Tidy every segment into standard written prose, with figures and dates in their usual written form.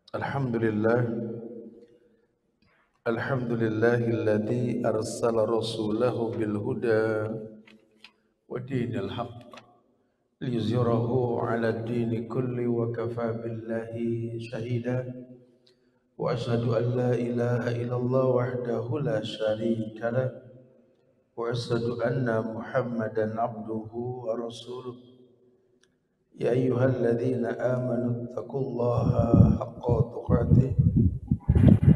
Alhamdulillah, alhamdulillahilladzi arsala rasulahu bil huda wa dinil haqq liyuzhirahu 'ala ad-dini kulli wa kafa billahi shahida wa asyhadu an la ilaha illallah wahdahu la syarika lah wa asyhadu anna Muhammadan 'abduhu wa rasuluh ya ayyuhalladzina amanu taqullaha haqqa tuqatih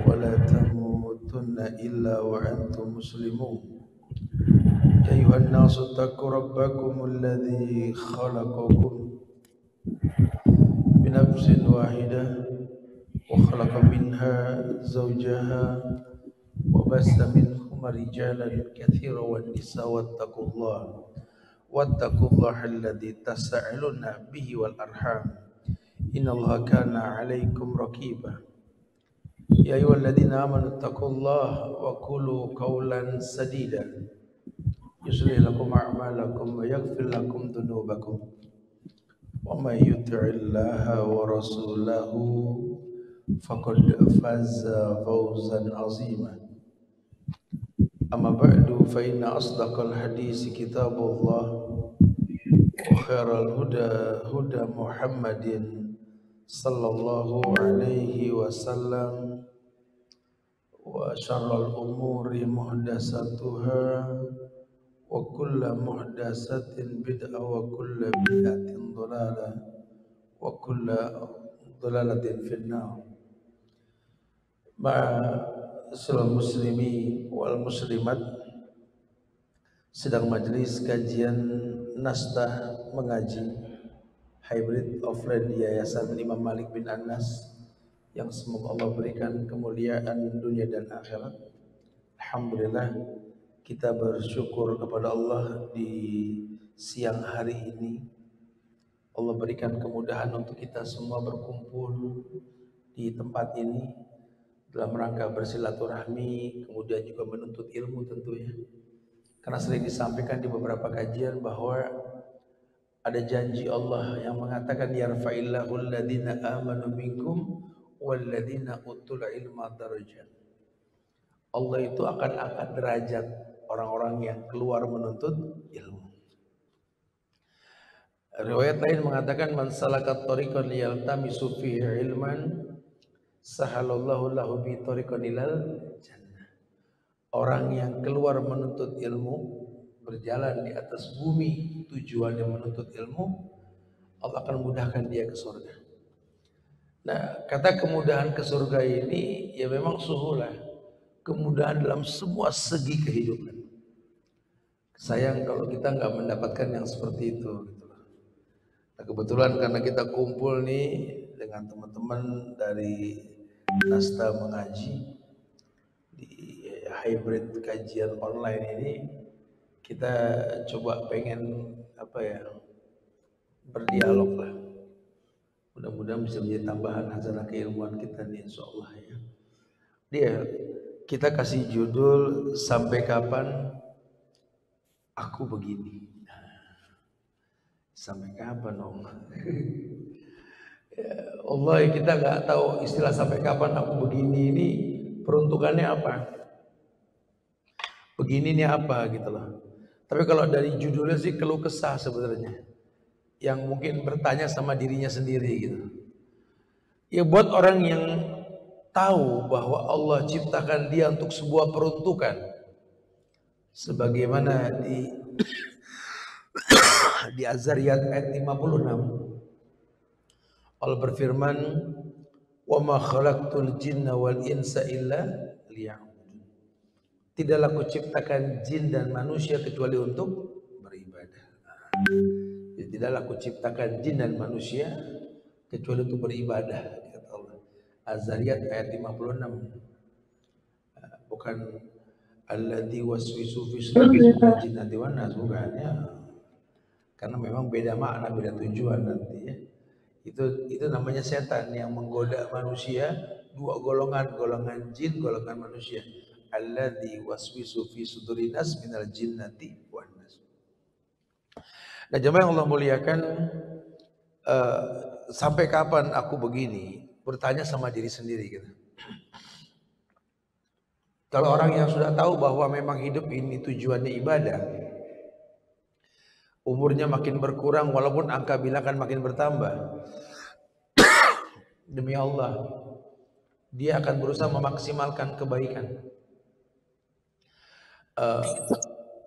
ولا تموتن إلا وأنتم مسلمون يا أيها الناس اتقوا ربكم الذي خلقكم بنفس واحدة وخلق منها زوجها وبث منهما رجالا كثيرا والنساء واتقوا الله الذي تساءلون به والأرحام إن الله كان عليكم رقيبا يا أيها الذين آمنوا اتقوا الله وقولوا قولا سديدا يصلح لكم أعمالكم ويغفر لكم ذنوبكم ومن يطع الله ورسوله فقد فاز فوزا عظيما أما بعد فإن أصدق الحديث كتاب الله وخير الهدى هدى محمد صلى الله عليه وسلم وشر الأمور محدثاتها وكل محدثة بدعة وكل بدعة ضلالة وكل ضلالة في النار Ma'asyiral muslimin wal muslimat, sedang majelis kajian Nastah mengaji hybrid offline di Yayasan Imam Malik bin Anas yang semoga Allah berikan kemuliaan dunia dan akhirat. Alhamdulillah, kita bersyukur kepada Allah di siang hari ini. Allah berikan kemudahan untuk kita semua berkumpul di tempat ini dalam rangka bersilaturahmi, kemudian juga menuntut ilmu tentunya. Karena sering disampaikan di beberapa kajian bahwa ada janji Allah yang mengatakan yarfa'illahu alladhina amanu minkum walladzina utul ilma darajat. Allah itu akan angkat derajat orang-orang yang keluar menuntut ilmu. Riwayat lain mengatakan man salakat tariqan liyaltamisu fihi ilman sahalallahu lahu bi tariqan ilal jannah. Orang yang keluar menuntut ilmu, berjalan di atas bumi tujuannya menuntut ilmu, Allah akan mudahkan dia ke surga. Nah, kata kemudahan ke surga ini ya memang suhulah, kemudahan dalam semua segi kehidupan. Sayang kalau kita nggak mendapatkan yang seperti itu gitu loh. Nah, kebetulan karena kita kumpul nih dengan teman-teman dari Nasta mengaji di hybrid kajian online ini, kita coba pengen berdialog lah. Mudah-mudahan bisa menjadi tambahan hazanah keilmuan kita nih insyaallah ya. Kita kasih judul sampai kapan aku begini. Sampai kapan dong? Allah, kita nggak tahu istilah sampai kapan aku begini ini peruntukannya apa. Begini ini apa gitu loh. Tapi kalau dari judulnya sih keluh kesah sebenarnya. Yang mungkin bertanya sama dirinya sendiri gitu. Ya buat orang yang tahu bahwa Allah ciptakan dia untuk sebuah peruntukan. Sebagaimana di Az-Zariyat ayat 56. Allah berfirman, "Wa ma khalaqtul jinna wal insa illa liya'budun." Tidaklah kuciptakan jin dan manusia kecuali untuk beribadah. Tidaklah kuciptakan jin dan manusia kecuali untuk beribadah, kata Allah. Az-Zariyat ayat 56. Bukan alladzi waswisu fi suduril jinnati wan nas, bukan ya. Karena memang beda makna, beda tujuan nanti ya. Itu namanya setan yang menggoda manusia, dua golongan, golongan jin, golongan manusia. Alladzi waswisu fi sudurin nas minal jinnati wan nas. Nah, jemaah yang Allah muliakan, sampai kapan aku begini? bertanya sama diri sendiri gitu. Kalau orang yang sudah tahu bahwa memang hidup ini tujuannya ibadah, umurnya makin berkurang walaupun angka bilangan makin bertambah, demi Allah, dia akan berusaha memaksimalkan kebaikan.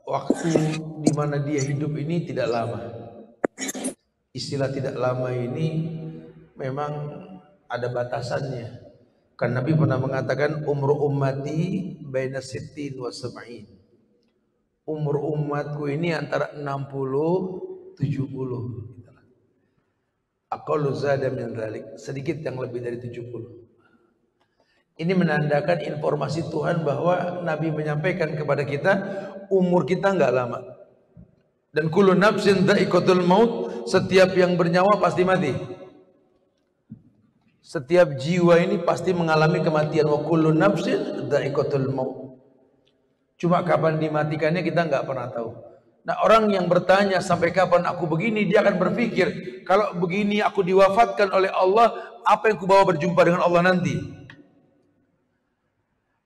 Waktu di mana dia hidup ini tidak lama. Istilah tidak lama ini memang ada batasannya. Kan Nabi pernah mengatakan umur ummati baina sittin wa sab'in. Umur umatku ini antara 60 70. Aqallu zada min dzalik, sedikit yang lebih dari 70. Ini menandakan informasi Tuhan bahwa Nabi menyampaikan kepada kita umur kita enggak lama. Dan kullu nafsin dha'iqatul maut, setiap yang bernyawa pasti mati. Setiap jiwa ini pasti mengalami kematian. Wa kullu nafsin dha'iqatul maut. Cuma kapan dimatikannya kita enggak pernah tahu. Nah, orang yang bertanya sampai kapan aku begini, dia akan berpikir kalau begini aku diwafatkan oleh Allah, apa yang kubawa berjumpa dengan Allah nanti?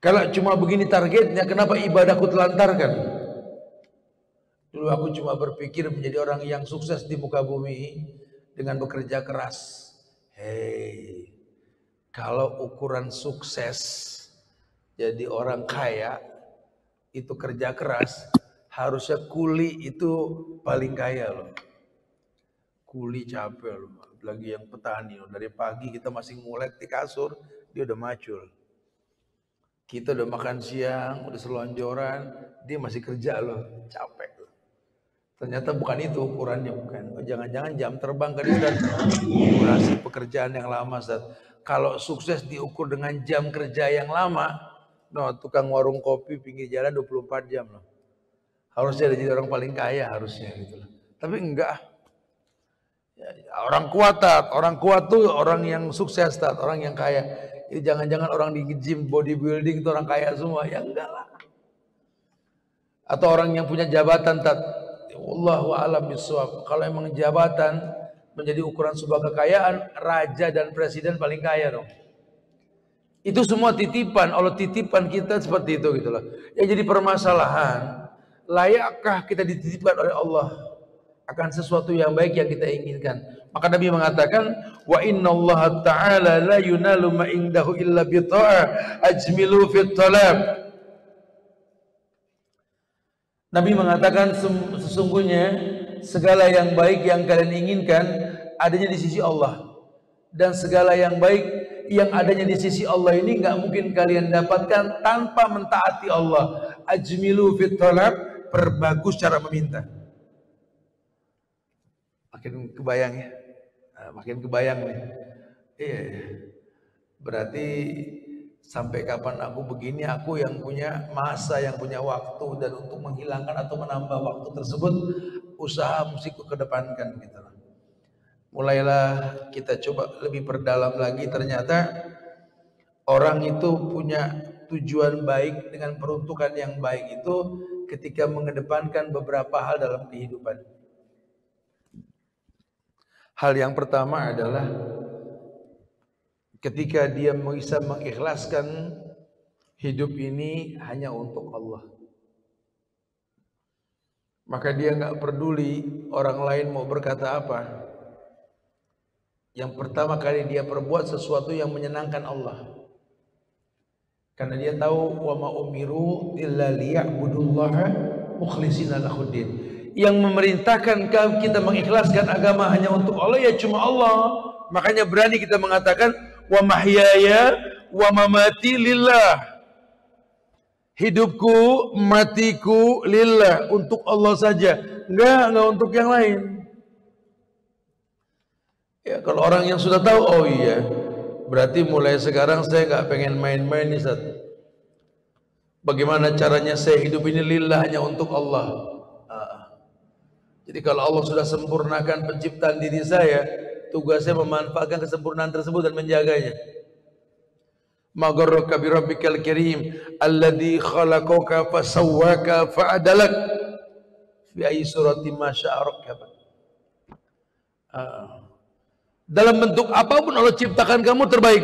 Kalau cuma begini targetnya, kenapa ibadahku telantarkan? Dulu aku cuma berpikir menjadi orang yang sukses di muka bumi dengan bekerja keras. Hei, kalau ukuran sukses jadi orang kaya itu kerja keras, harusnya kuli itu paling kaya loh. Kuli capek loh, lagi yang petani loh. Dari pagi kita masih ngulek di kasur, dia udah macul. Kita udah makan siang, udah selonjoran, dia masih kerja loh, capek loh. Ternyata bukan itu ukurannya, bukan. Oh, jangan-jangan jam terbang kan Ustaz, durasi pekerjaan yang lama Ustaz. Kalau sukses diukur dengan jam kerja yang lama, no, tukang warung kopi pinggir jalan 24 jam loh. Harusnya jadi orang paling kaya harusnya gitu loh. Tapi enggak. Ya, orang kuat tat, orang kuat tuh orang yang sukses tat, orang yang kaya. Jadi jangan-jangan orang di gym bodybuilding itu orang kaya semua, ya enggak lah. Atau orang yang punya jabatan tat, wallahu a'lam bishawab. Kalau emang jabatan menjadi ukuran sebuah kekayaan, raja dan presiden paling kaya dong. Itu semua titipan, Allah titipan kita seperti itu gitu loh. Ya jadi permasalahan, layakkah kita dititipkan oleh Allah akan sesuatu yang baik yang kita inginkan? Maka Nabi mengatakan, wa innallaha ta'ala la yunalu ma indahu illa bi ta'ah ajmilu fit talab. Nabi mengatakan sesungguhnya segala yang baik yang kalian inginkan adanya di sisi Allah, dan segala yang baik yang adanya di sisi Allah ini nggak mungkin kalian dapatkan tanpa mentaati Allah. Ajmilu fit talab, perbagus cara meminta. Makin kebayang ya, makin kebayang nih. Iya, berarti sampai kapan aku begini, aku yang punya masa, yang punya waktu, dan untuk menghilangkan atau menambah waktu tersebut, usaha mesti kedepankan gitu. Mulailah kita coba lebih perdalam lagi, ternyata orang itu punya tujuan baik dengan peruntukan yang baik itu ketika mengedepankan beberapa hal dalam kehidupan. Hal yang pertama adalah ketika dia bisa mengikhlaskan hidup ini hanya untuk Allah. Maka dia nggak peduli orang lain mau berkata apa. Yang pertama kali dia perbuat sesuatu yang menyenangkan Allah. Karena dia tahu wa ma umiru illa liya'budullaha mukhlishina lahuddin. Yang memerintahkan kita mengikhlaskan agama hanya untuk Allah ya cuma Allah. Makanya berani kita mengatakan wa mahyaya wa mamati lillah. Hidupku, matiku lillah, untuk Allah saja. Enggak untuk yang lain. Ya, kalau orang yang sudah tahu, oh iya, berarti mulai sekarang saya nggak pengen main-main nih Ustaz. Bagaimana caranya saya hidup ini lillah, hanya untuk Allah. Jadi kalau Allah sudah sempurnakan penciptaan diri saya, tugasnya memanfaatkan kesempurnaan tersebut dan menjaganya. Magharraka bi rabbikal karim alladzi khalaqaka fasawwaka fa'adalak fi ayyi suratin ma syaa rakkabak. Dalam bentuk apapun Allah ciptakan kamu terbaik.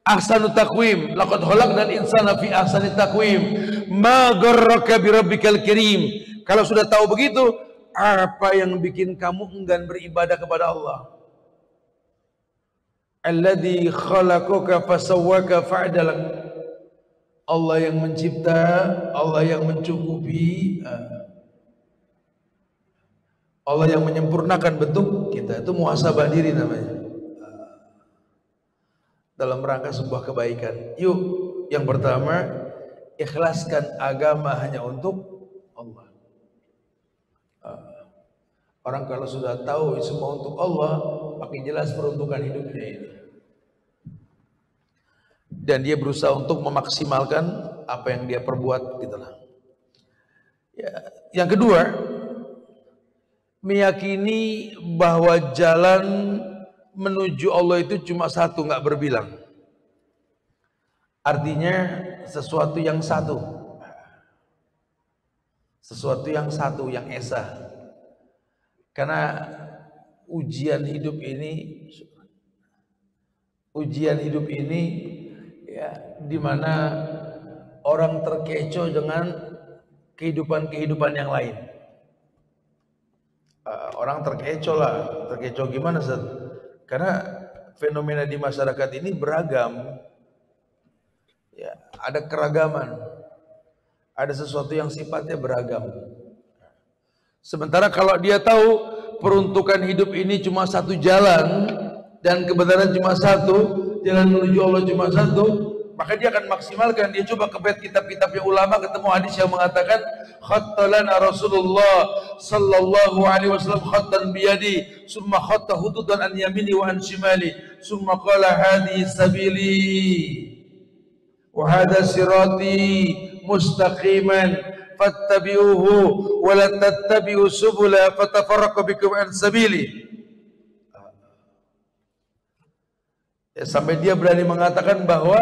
Ahsanu taqwim, laqad khalaqnal insana fi ahsani taqwim. Ma gharraka bi rabbikal karim. Kalau sudah tahu begitu, apa yang bikin kamu enggan beribadah kepada Allah? Alladzi khalaqaka fasawwaka fa'dalak. Allah yang mencipta, Allah yang mencukupi, Allah yang menyempurnakan bentuk kita. Itu muhasabah diri namanya. Dalam rangka sebuah kebaikan. Yuk, yang pertama, ikhlaskan agama hanya untuk Allah. Orang kalau sudah tahu semua untuk Allah, makin jelas peruntukan hidupnya ini. Dan dia berusaha untuk memaksimalkan apa yang dia perbuat, gitulah. Ya, yang kedua, meyakini bahwa jalan menuju Allah itu cuma satu, nggak berbilang. Artinya sesuatu yang satu, sesuatu yang satu, yang esa. Karena ujian hidup ini ya, dimana orang terkecoh dengan kehidupan yang lain. Orang terkecoh lah, terkecoh gimana Ustaz? Karena fenomena di masyarakat ini beragam, ya, ada keragaman, ada sesuatu yang sifatnya beragam. Sementara kalau dia tahu peruntukan hidup ini cuma satu jalan dan kebenaran cuma satu, jalan menuju Allah cuma satu, maka dia akan maksimalkan. Dia coba ke kitab-kitabnya ulama, ketemu hadis yang mengatakan khattalana Rasulullah sallallahu alaihi wasallam khattan biyadi summa khatta hududan an yamini wa an shimali summa qala hadhihi sabili wa hadha sirati mustaqiman fattabi'uhu wa la tattabi'u subula fatafarraqu bikum an sabili. Ya, sampai dia berani mengatakan bahwa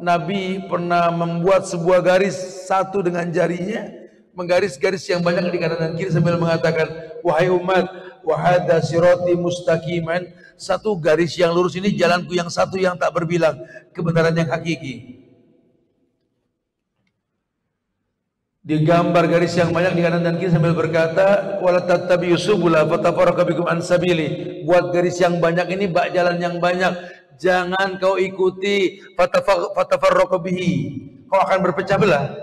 Nabi pernah membuat sebuah garis satu dengan jarinya, menggaris-garis yang banyak di kanan dan kiri sambil mengatakan, wahai umat, wa hadza sirati mustaqiman, satu garis yang lurus ini jalanku yang satu yang tak berbilang, kebenaran yang hakiki. Digambar garis yang banyak di kanan dan kiri sambil berkata, wala tattabi'u subula fatafarraqu bikum an sabili. Buat garis yang banyak ini bak jalan yang banyak, jangan kau ikuti fatafarraqu bihi. Kau akan berpecah belah.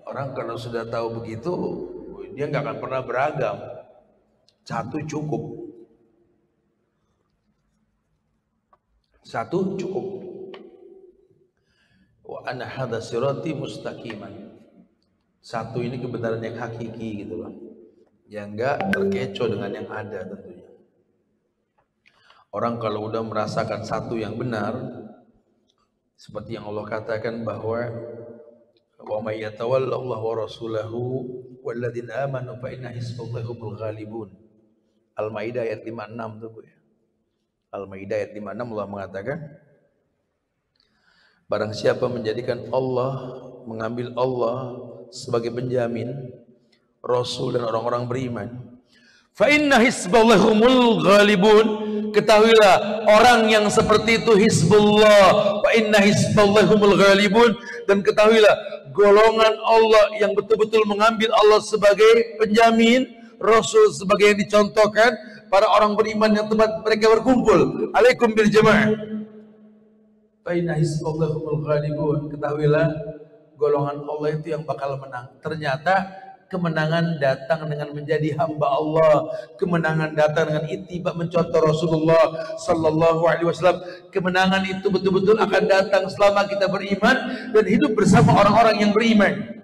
Orang kalau sudah tahu begitu, dia nggak akan pernah beragam. Satu cukup. Satu cukup. Wa anna hadza sirati mustaqiman. Satu ini kebenaran yang hakiki gitu loh. Yang enggak terkecoh dengan yang ada tentunya. Orang kalau udah merasakan satu yang benar, seperti yang Allah katakan bahwa wa may yatawallallahu wa rasulahu walladzina amanu fa inna hizballahi humul ghalibun. Al-Maidah ayat 56 tuh Bu ya. Al-Maidah ayat 56 Allah mengatakan, barang siapa menjadikan Allah, mengambil Allah sebagai penjamin, Rasul dan orang-orang beriman, fa inna hizballahi humul ghalibun, ketahuilah orang yang seperti itu hizbullah, fa inna hizballahi humul ghalibun, dan ketahuilah golongan Allah yang betul-betul mengambil Allah sebagai penjamin, Rasul sebagai yang dicontohkan, para orang beriman yang tempat mereka berkumpul, alaikum bil jamaah. Faina hisballahumul ghalibun, ketahuilah golongan Allah itu yang bakal menang. Ternyata kemenangan datang dengan menjadi hamba Allah, kemenangan datang dengan ittiba mencontoh Rasulullah sallallahu alaihi wasallam. Kemenangan itu betul-betul akan datang selama kita beriman dan hidup bersama orang-orang yang beriman.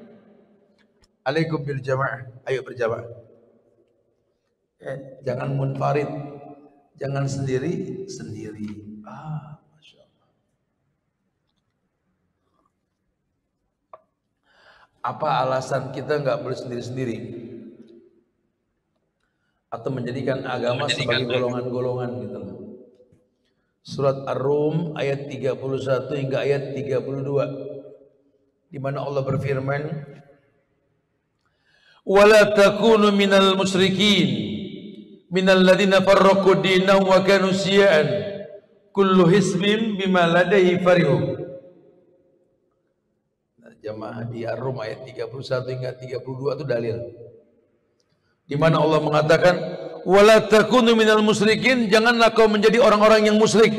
Alaikum bil jamaah, ayo berjamaah. Jangan munfarid, jangan sendiri-sendiri. Apa alasan kita nggak boleh sendiri-sendiri? Atau menjadikan agama sebagai golongan-golongan gitu loh. Surat Ar-Rum ayat 31 hingga ayat 32, di mana Allah berfirman, "Wala takunu minal musyrikin." minal ladzina farraqu dinahum wa kanu syi'an kullu hizbin bima ladaihi farihun. Jamaah di Ar-Rum ayat 31 hingga 32 itu dalil di mana Allah mengatakan wala takunu minal musyrikin, janganlah kau menjadi orang-orang yang musyrik.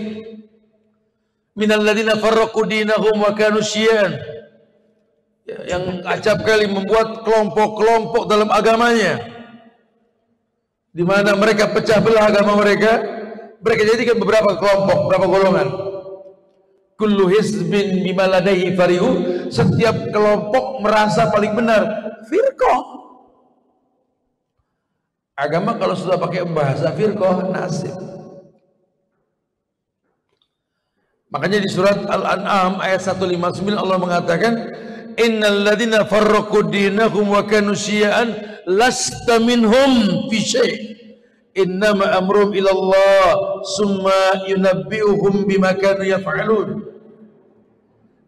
Minal ladzina farraqu dinahum wa kanu syi'an, yang acap kali membuat kelompok-kelompok dalam agamanya, di mana mereka pecah belah agama mereka jadikan beberapa kelompok, beberapa golongan. Kullu hizbin bima ladaihi farihu, setiap kelompok merasa paling benar. Firqah, agama kalau sudah pakai bahasa firqah, nasib. Makanya di surat Al-An'am ayat 159 Allah mengatakan innal ladzina farraqu dinahum wa kanu syi'an lasta minhum fi syai', innama amruhum ila Allah summa yunabbi'uhum bima kanu yaf'alun.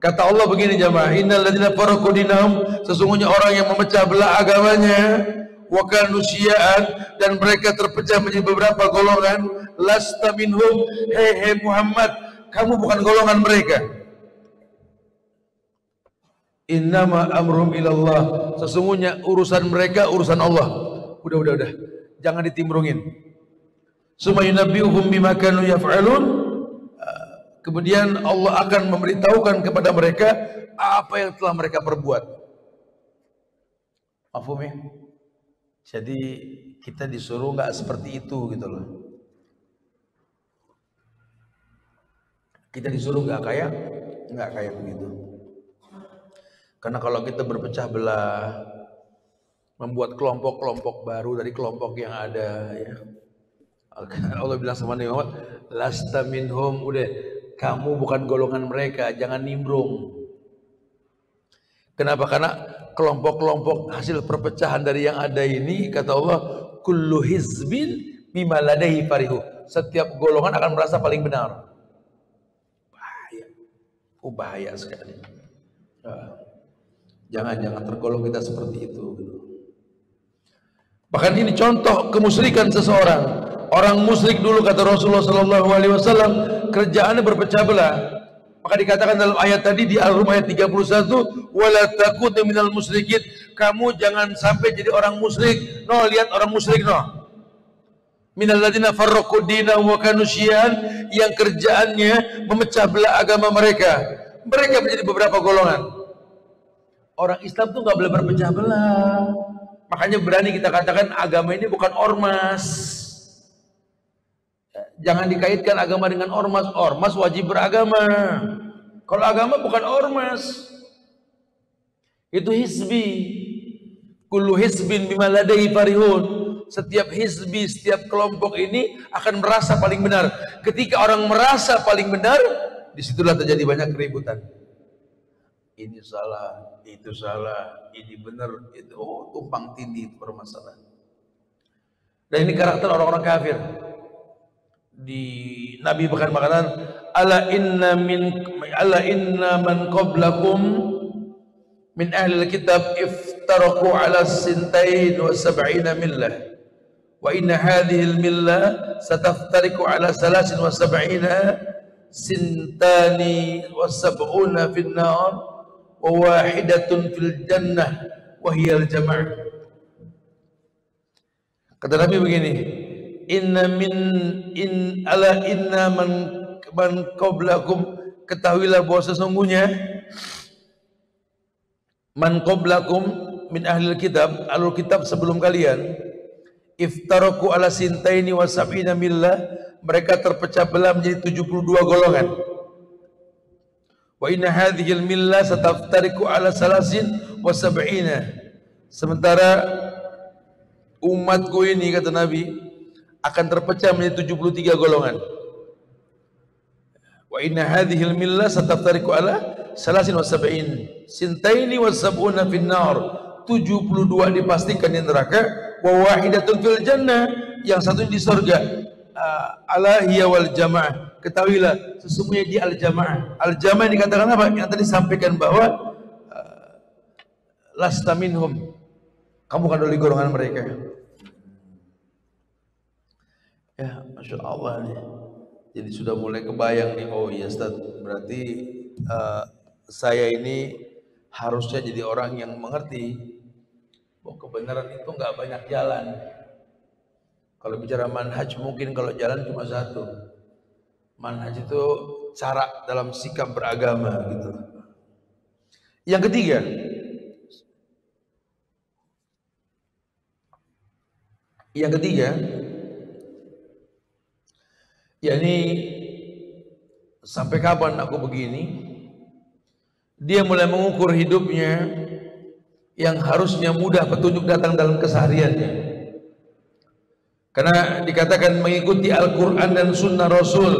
Kata Allah begini jamaah, innal ladzina farraqu dinahum, sesungguhnya orang yang memecah belah agamanya, wa kanu syi'an, dan mereka terpecah menjadi beberapa golongan, lasta minhum, hei Muhammad, kamu bukan golongan mereka. Innama amruhum ilallah, sesungguhnya urusan mereka urusan Allah. Udah, jangan ditimbrungin. Summa yunabbi'uhum bima kanu yaf'alun, kemudian Allah akan memberitahukan kepada mereka apa yang telah mereka perbuat. Mafhum ya? Jadi kita disuruh nggak seperti itu gitu loh. Kita disuruh nggak kayak begitu. Karena kalau kita berpecah belah, membuat kelompok-kelompok baru dari kelompok yang ada, ya. Allah bilang sama Nabi Muhammad, lasta minhum, udah kamu bukan golongan mereka, jangan nimbrung. Kenapa? Karena kelompok-kelompok hasil perpecahan dari yang ada ini, kata Allah, kullu hizbin bima ladaihi farihu, setiap golongan akan merasa paling benar. Bahaya sekali. Jangan tergolong kita seperti itu. Bahkan ini contoh kemusyrikan seseorang. Orang musyrik dulu, kata Rasulullah SAW, kerjaannya berpecah belah. Maka dikatakan dalam ayat tadi di Al-Rum ayat 31, wala takunu minal musyrikin, kamu jangan sampai jadi orang musyrik. No, lihat orang musyrik no. Minal ladzina farraqu dinahum wa kanu syi'an, yang kerjaannya memecah belah agama mereka. Mereka menjadi beberapa golongan. Orang Islam tuh nggak boleh berpecah belah. Makanya berani kita katakan agama ini bukan ormas. Jangan dikaitkan agama dengan ormas. Ormas wajib beragama. Kalau agama bukan ormas, itu hizbi. Kullu hizbin bima ladaihi farihun. Setiap hizbi, setiap kelompok ini akan merasa paling benar. Ketika orang merasa paling benar, disitulah terjadi banyak keributan. Ini salah, itu salah, ini benar, itu tumpang tindih, itu permasalahan. Dan ini karakter orang-orang kafir. Di Nabi bahkan mengatakan, ala inna man qablakum min ahli kitab iftaraku ala sintain wa sab'ina millah. Wa inna hadhihi al-millah sataftariku ala salasin wa sab'ina sintani wa sab'una fin nar wa wahidatun fil jannah wa hiya al-jama'. Kata Nabi begini, inna man qablakum, ketahuilah bahwa sesungguhnya man qablakum min ahli kitab, alul kitab sebelum kalian, iftaraku ala sintaini wa sab'ina millah, mereka terpecah belah menjadi 72 golongan. Wa inna hadhil millah sataftariku ala salasin wa sab'ina, sementara umatku ini, kata Nabi, akan terpecah menjadi 73 golongan. Wa inna hadhil millah sataftariku ala salasin wa sab'in sintaini wa sab'una fin nar, 72 dipastikan di neraka, wa wahidatun fil jannah, yang satu di surga. Ala hiya wal jamaah, ketahuilah sesungguhnya dia al jamaah. Al jamaah dikatakan apa? Yang tadi sampaikan bahwa lasta minhum, kamu kan dari golongan mereka. Ya, Masya Allah nih. Jadi sudah mulai kebayang nih, oh iya Ustaz, berarti saya ini harusnya jadi orang yang mengerti bahwa kebenaran itu nggak banyak jalan. Kalau bicara manhaj mungkin kalau jalan cuma satu. Manhaj itu cara dalam sikap beragama gitu. Yang ketiga, yakni sampai kapan aku begini? Dia mulai mengukur hidupnya yang harusnya mudah petunjuk datang dalam kesehariannya. Karena dikatakan mengikuti Al-Quran dan Sunnah Rasul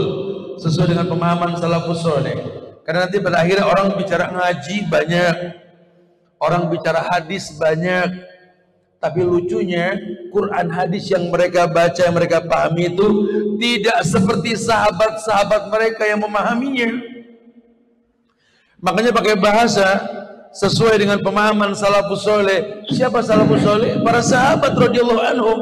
sesuai dengan pemahaman salafus soleh. Karena nanti pada akhirnya orang bicara ngaji banyak, orang bicara hadis banyak, tapi lucunya Quran hadis yang mereka baca, yang mereka pahami itu tidak seperti sahabat-sahabat mereka yang memahaminya. Makanya pakai bahasa sesuai dengan pemahaman salafus soleh. Siapa salafus soleh? Para sahabat radhiyallahu anhum.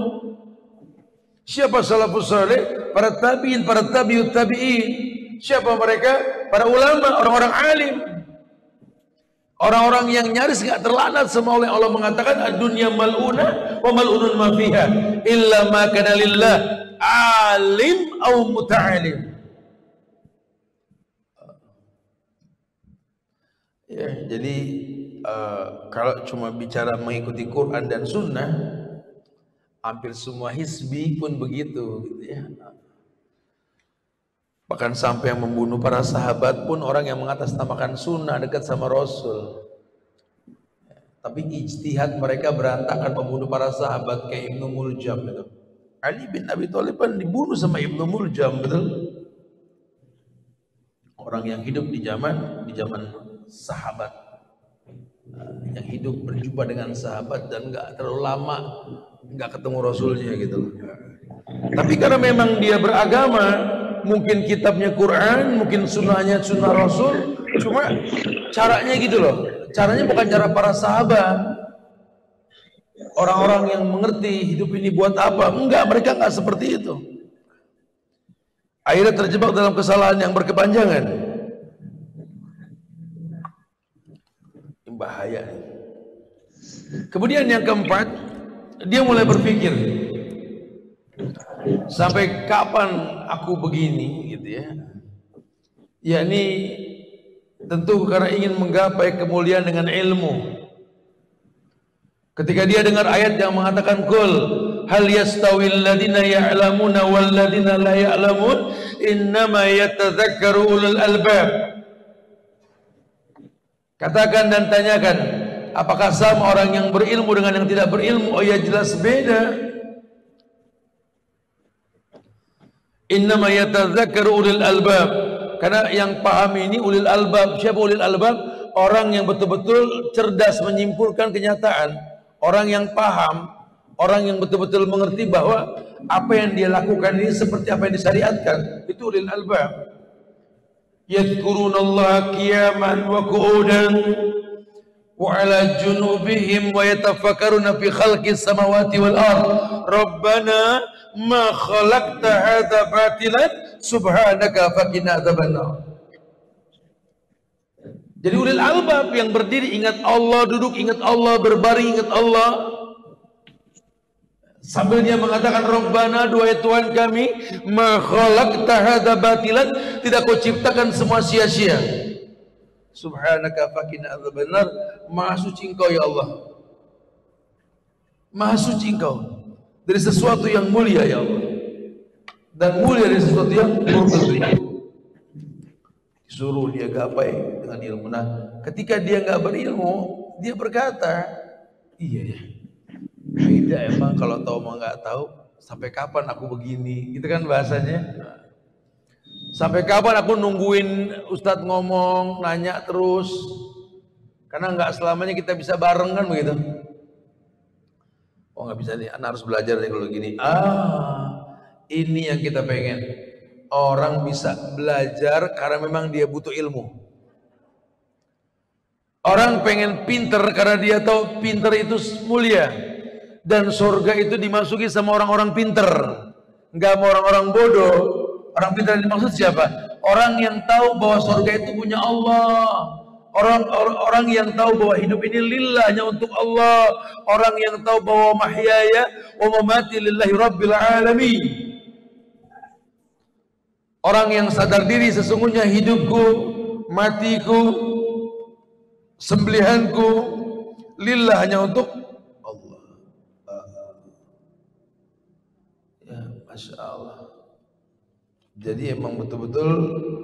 Siapa salafus soleh? Para tabi'in, para tabi'ut tabi'in. Siapa mereka? Para ulama, orang-orang alim. Orang-orang yang nyaris gak terlaknat sama Allah mengatakan ad-dunya mal'una wa mal'unun ma fiha illa ma kana lillah alim au muta'alim. Ya, jadi kalau cuma bicara mengikuti Quran dan Sunnah, hampir semua hizbi pun begitu, gitu ya. Bahkan sampai yang membunuh para sahabat pun orang yang mengatasnamakan Sunnah dekat sama Rasul. Tapi ijtihad mereka berantakan membunuh para sahabat kayak Ibnu Muljam itu. Ali bin Abi Thalib kan dibunuh sama Ibnu Muljam, betul? Orang yang hidup di zaman sahabat, yang hidup berjumpa dengan sahabat dan nggak terlalu lama nggak ketemu Rasulnya gitu. Tapi karena memang dia beragama, mungkin kitabnya Quran, mungkin sunnahnya sunnah Rasul, cuma caranya gitu loh. Caranya bukan cara para sahabat, orang-orang yang mengerti hidup ini buat apa. Enggak, mereka enggak seperti itu. Akhirnya terjebak dalam kesalahan yang berkepanjangan. Bahaya. Kemudian yang keempat, dia mulai berpikir, sampai kapan aku begini, gitu ya. Yakni tentu karena ingin menggapai kemuliaan dengan ilmu. Ketika dia dengar ayat yang mengatakan qul hal yastawil ladina ya'lamuna wal ladina la ya'lamun innama yatadzakkaru ulul albab. Katakan dan tanyakan, apakah sama orang yang berilmu dengan yang tidak berilmu? Oh ya, jelas beda. Innama yatadzakkaru ulul albab. Karena yang paham ini ulil albab. Siapa ulil albab? Orang yang betul-betul cerdas menyimpulkan kenyataan. Orang yang paham, orang yang betul-betul mengerti bahwa apa yang dia lakukan ini seperti apa yang disyariatkan. Itu ulil albab. Yadhkurunallaha qiyaman wa qu'udan wa 'ala junubihim wa yatafakkaruna fi khalqis samawati wal ard. Rabbana ma khalaqta hadza batilan subhanaka faqina adzabannar. Jadi ulil albab yang berdiri ingat Allah, duduk ingat Allah, berbaring ingat Allah, sambil dia mengatakan Rabbana, duhai Tuhan kami, ma khalaqta hadza batilan, tidak kau ciptakan semua sia-sia. Subhanaka faqina adzabannar. Maha suci Engkau ya Allah, maha suci Engkau dari sesuatu yang mulia ya Allah, dan mulia dari sesuatu yang murtad. Disuruh dia gapai dengan ilmu. Nah, ketika dia nggak berilmu, dia berkata, iya ya, beda emang kalau tahu mau nggak tahu. Sampai kapan aku begini? Gitu kan bahasanya. Sampai kapan aku nungguin Ustadz ngomong, nanya terus? Karena nggak selamanya kita bisa bareng kan begitu. Oh nggak bisa nih, anak harus belajar nih kalau gini. Ini yang kita pengen. Orang bisa belajar karena memang dia butuh ilmu. Orang pengen pinter karena dia tahu pinter itu mulia, dan surga itu dimasuki sama orang-orang pinter. Enggak mau orang-orang bodoh. Orang pintar dimaksud siapa? Orang yang tahu bahwa surga itu punya Allah. Orang yang tahu bahwa hidup ini lillah, hanya untuk Allah. Orang yang tahu bahwa mahyaya wa mamati lillahi rabbil alamin. Orang yang sadar diri sesungguhnya hidupku, matiku, sembelihanku lillah, hanya untuk Allah. Ya, Masya Allah. Jadi emang betul-betul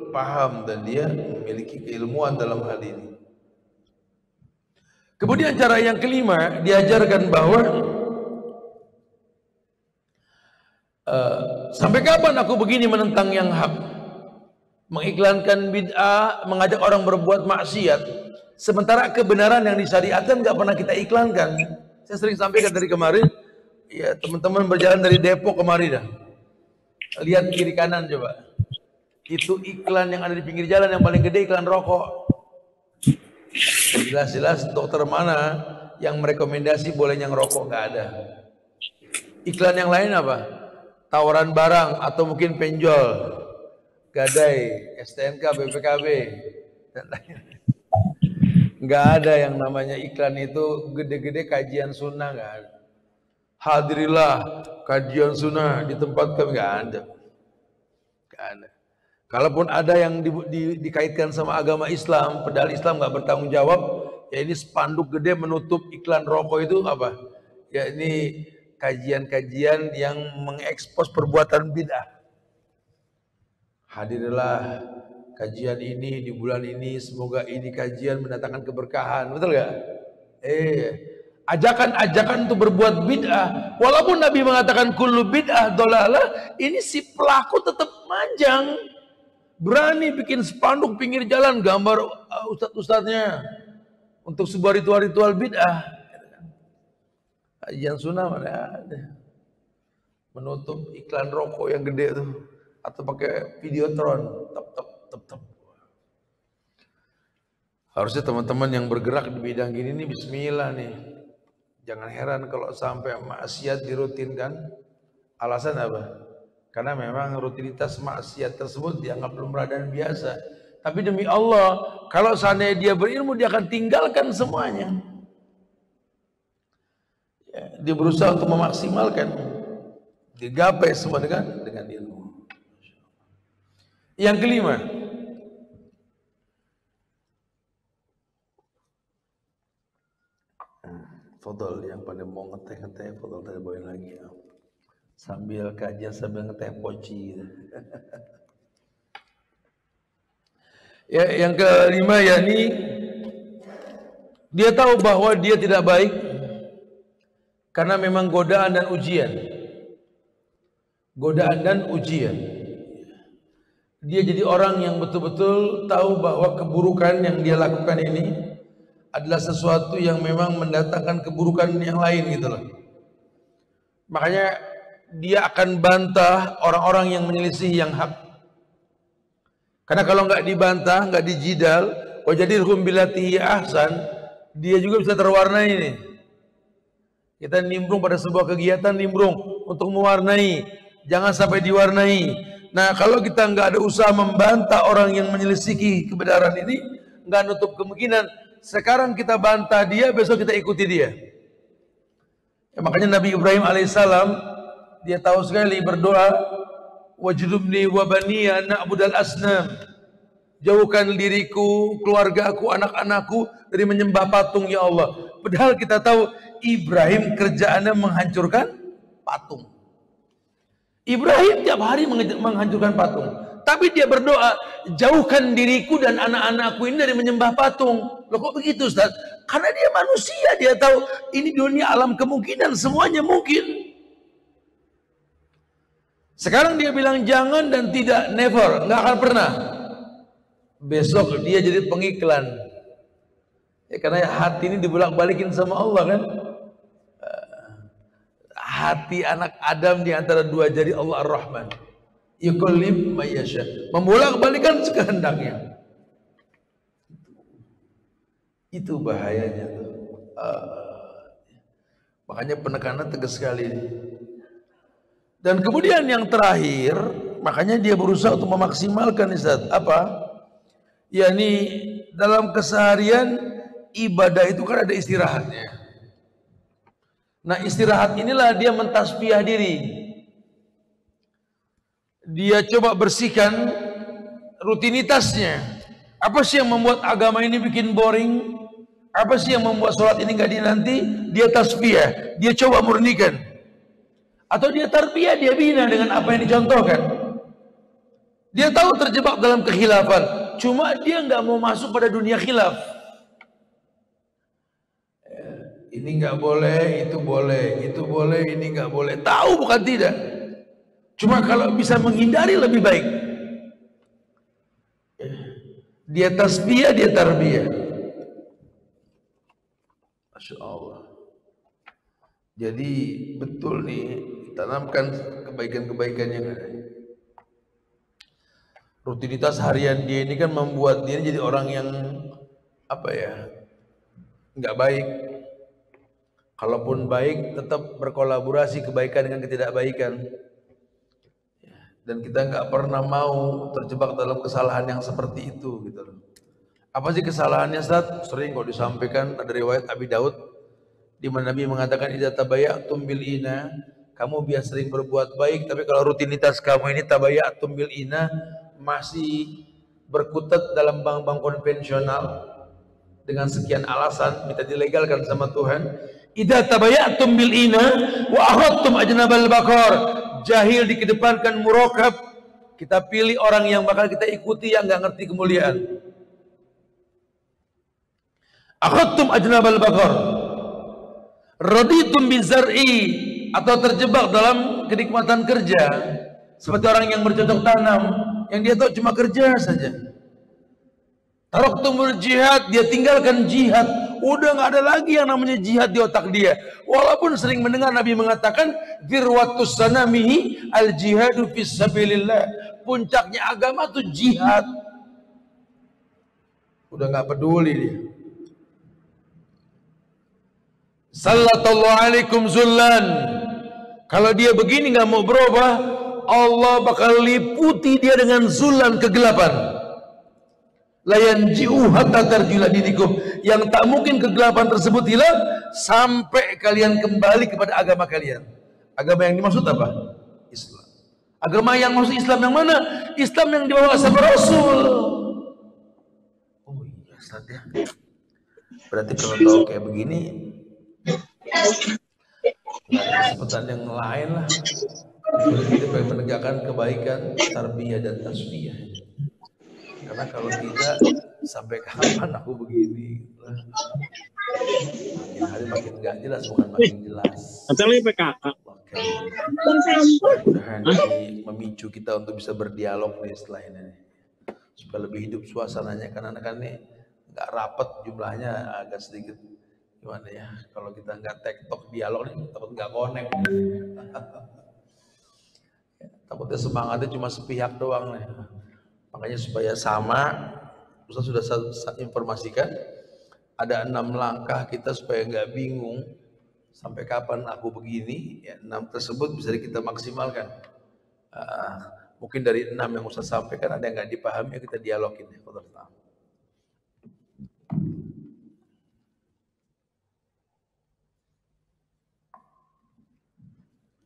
paham dan dia memiliki keilmuan dalam hal ini. Kemudian cara yang kelima, diajarkan bahwa sampai kapan aku begini menentang yang hak, mengiklankan bid'ah, mengajak orang berbuat maksiat, sementara kebenaran yang disyariatkan nggak pernah kita iklankan. Saya sering sampaikan dari kemarin, ya teman-teman berjalan dari Depok kemari dah. Lihat kiri kanan coba. Itu iklan yang ada di pinggir jalan yang paling gede iklan rokok. Jelas-jelas dokter mana yang merekomendasi bolehnya ngerokok, nggak ada. Iklan yang lain apa? Tawaran barang atau mungkin penjol, gadai, STNK, BPKB dan lain. Nggak ada yang namanya iklan itu gede-gede kajian sunnah, nggak ada. Hadirilah kajian sunnah di tempat kami, nggak ada. Nggak ada. Kalaupun ada yang dikaitkan sama agama Islam, padahal Islam nggak bertanggung jawab, ya ini spanduk gede menutup iklan rokok itu apa? Ya ini kajian-kajian yang mengekspos perbuatan bid'ah. Hadirlah kajian ini di bulan ini, semoga ini kajian mendatangkan keberkahan, betul nggak? Ajakan-ajakan untuk berbuat bid'ah, walaupun Nabi mengatakan kullu bid'ah dolalah, ini si pelaku tetap manjang, berani bikin spanduk pinggir jalan gambar ustadz-ustadznya untuk sebuah ritual-ritual bid'ah. Kajian sunnah mana ada, menutup iklan rokok yang gede tuh, atau pakai videotron, tep. Harusnya teman-teman yang bergerak di bidang gini nih bismillah nih. Jangan heran kalau sampai maksiat dirutinkan. Alasan apa? Karena memang rutinitas maksiat tersebut dianggap lumrah dan biasa. Tapi demi Allah, kalau seandainya dia berilmu, dia akan tinggalkan semuanya. Ya, dia berusaha untuk memaksimalkan, digapai semua dengan ilmu. Yang kelima, Fadol yang pada mau ngeteh-ngeteh, Fadol tadi bawain lagi ya. Sambil kajian sambil ngeteh poci. Ya, yang kelima yakni dia tahu bahwa dia tidak baik karena memang godaan dan ujian. Godaan dan ujian. Dia jadi orang yang betul-betul tahu bahwa keburukan yang dia lakukan ini adalah sesuatu yang memang mendatangkan keburukan yang lain gitu loh. Makanya dia akan bantah orang-orang yang menyelisih yang hak. Karena kalau nggak dibantah, nggak dijidal, wajadilhum billati ahsan, dia juga bisa terwarnai nih. Kita nimbrung pada sebuah kegiatan, nimbrung untuk mewarnai, jangan sampai diwarnai. Nah, kalau kita nggak ada usaha membantah orang yang menyelisihi kebenaran ini, nggak nutup kemungkinan sekarang kita bantah dia, besok kita ikuti dia. Ya, makanya Nabi Ibrahim alaihissalam dia tahu sekali berdoa, wajnubni wa baniya na'budal asnam. Jauhkan diriku, keluargaku, anak-anakku dari menyembah patung ya Allah. Padahal kita tahu Ibrahim kerjaannya menghancurkan patung. Ibrahim tiap hari menghancurkan patung. Tapi dia berdoa, jauhkan diriku dan anak-anakku ini dari menyembah patung. Loh kok begitu Ustaz? Karena dia manusia, dia tahu ini dunia alam kemungkinan, semuanya mungkin. Sekarang dia bilang jangan dan tidak, never, nggak akan pernah. Besok dia jadi pengiklan. Ya, karena hati ini dibolak-balikin sama Allah kan. Hati anak Adam di antara dua jari Allah Ar-Rahman. Yuqallib mayyasha, membolak-balikan sekehendaknya. Itu bahayanya tuh. Makanya penekanan tegas sekali ini. Dan kemudian yang terakhir, makanya dia berusaha untuk memaksimalkan Ustaz, apa? Yakni dalam keseharian ibadah itu kan ada istirahatnya. Nah, istirahat inilah dia mentasbihah diri. Dia coba bersihkan rutinitasnya. Apa sih yang membuat agama ini bikin boring? Apa sih yang membuat sholat ini gak dinanti? Dia tasbihah, dia coba murnikan. Atau dia tarbiyah, dia bina dengan apa yang dicontohkan. Dia tahu terjebak dalam kekhilafan, cuma dia nggak mau masuk pada dunia khilaf. Ini nggak boleh, itu boleh, ini nggak boleh. Tahu bukan tidak. Cuma kalau bisa menghindari lebih baik. Dia tasbiyah, dia tarbiyah. Masya Allah. Jadi betul nih, tanamkan kebaikan-kebaikan yang ada. Rutinitas harian dia ini kan membuat dia jadi orang yang apa ya, nggak baik. Kalaupun baik, tetap berkolaborasi kebaikan dengan ketidakbaikan. Dan kita nggak pernah mau terjebak dalam kesalahan yang seperti itu, gitu loh. Apa sih kesalahannya, Ustaz? Sering kok disampaikan, ada riwayat Abi Daud di mana Nabi mengatakan idza tabayatum bil ina, kamu biasa sering berbuat baik, tapi kalau rutinitas kamu ini tabayatum bil ina, masih berkutat dalam bank-bank konvensional dengan sekian alasan minta dilegalkan sama Tuhan. Idza tabayatum bil ina wa akhadtum ajnabal baqar, jahil dikedepankan murakab, kita pilih orang yang bakal kita ikuti yang nggak ngerti kemuliaan. Akhadtum ajnabal baqar, raditum bizar'i, atau terjebak dalam kenikmatan kerja seperti orang yang bercocok tanam yang dia tahu cuma kerja saja. Taraktumul jihad, dia tinggalkan jihad. Udah nggak ada lagi yang namanya jihad di otak dia. Walaupun sering mendengar Nabi mengatakan dirwatus sanamihi al jihadu fis sabilillah. Puncaknya agama tuh jihad. Udah nggak peduli dia. Sallallahu alaikum zullan. Kalau dia begini nggak mau berubah, Allah bakal liputi dia dengan zullan, kegelapan. Layan ji'u hatta tarjula dinikum, yang tak mungkin kegelapan tersebut hilang sampai kalian kembali kepada agama kalian. Agama yang dimaksud apa? Islam. Agama yang maksud Islam yang mana? Islam yang dibawa sama Rasul. Oh iya, Ustaz ya. Berarti kalau tahu kayak begini nggak ada kesempatan yang lain lah. Kita pengen menegakkan kebaikan, tarbiyah dan tasbiyah. Karena kalau tidak, sampai kapan aku begini? Makin hari makin gak jelas, bukan makin jelas. Mudah-mudahan memicu kita untuk bisa berdialog nih setelah ini, supaya lebih hidup suasananya. Karena kan nih nggak rapat jumlahnya, agak sedikit gimana ya? Kalau kita nggak tektok dialog nih, takut nggak connect. Takutnya semangatnya cuma sepihak doang nih. Makanya supaya sama, Ustaz sudah informasikan ada 6 langkah kita supaya nggak bingung sampai kapan aku begini. Ya, 6 tersebut bisa kita maksimalkan. Mungkin dari 6 yang Ustaz sampaikan ada yang nggak dipahami, kita dialogin ya.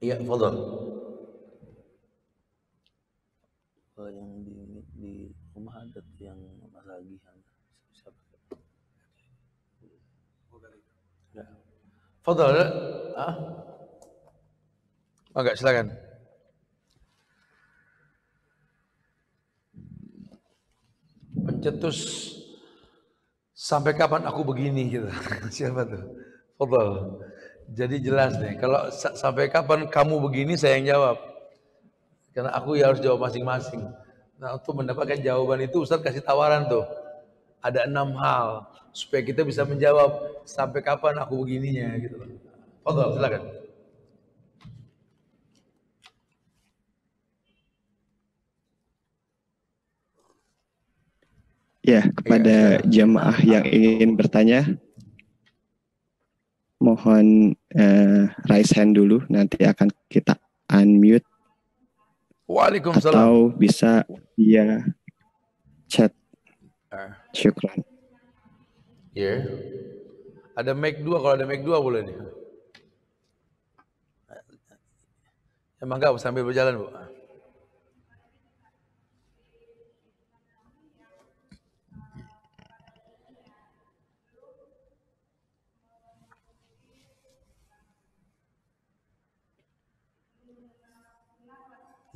Iya, fadhal. Yang di rumah adat yang masalah gihan. Siapa? Ya. Fadhal. Enggak, silakan. Pencetus sampai kapan aku begini gitu. Siapa tuh? Fadhal. Jadi jelas nih, kalau sampai kapan kamu begini saya yang jawab. Karena aku ya harus jawab masing-masing. Nah, untuk mendapatkan jawaban itu Ustaz kasih tawaran tuh. Ada 6 hal supaya kita bisa menjawab sampai kapan aku begininya gitu. Fadhal, silakan. Ya, kepada jemaah yang ingin bertanya, mohon raise hand dulu, nanti akan kita unmute Waalaikumsalam. atau bisa via chat. Syukran. Ya. Ada mic 2, kalau ada mic 2 boleh nih. Emang enggak sambil berjalan, Bu?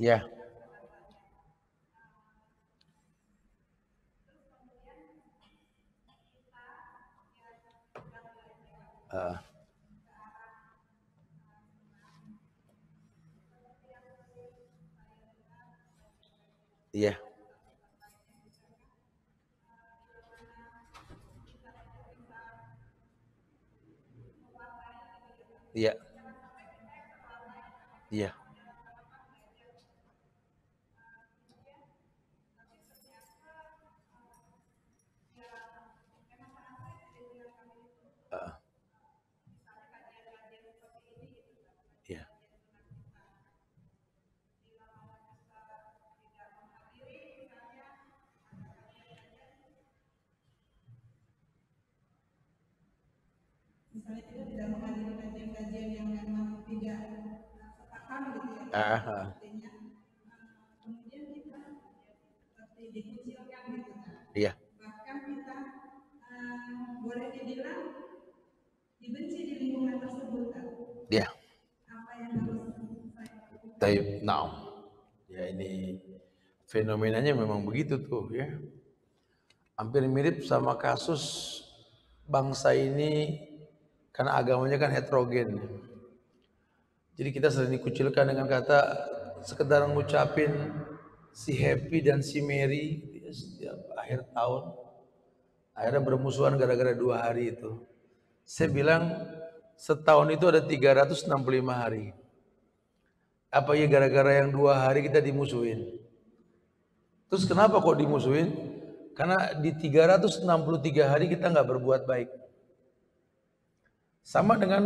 Ya. Iya. Iya. Iya. Iya. Misalnya kita tidak menghadiri kajian-kajian yang memang tidak sepaham gitu ya, artinya kemudian kita seperti dikucilkan gitu kan. Iya. Bahkan kita boleh dibilang dibenci di lingkungan tersebut kan. Iya. Apa yang harus saya lakukan? Taib, naam. Ya, ini fenomenanya memang begitu tuh ya. Hampir mirip sama kasus bangsa ini karena agamanya kan heterogen. Jadi kita sering dikucilkan dengan kata sekedar ngucapin si Happy dan si Mary setiap akhir tahun. Akhirnya bermusuhan gara-gara 2 hari itu. Saya bilang setahun itu ada 365 hari. Apa ya gara-gara yang 2 hari kita dimusuhin? Terus kenapa kok dimusuhin? Karena di 363 hari kita nggak berbuat baik. Sama dengan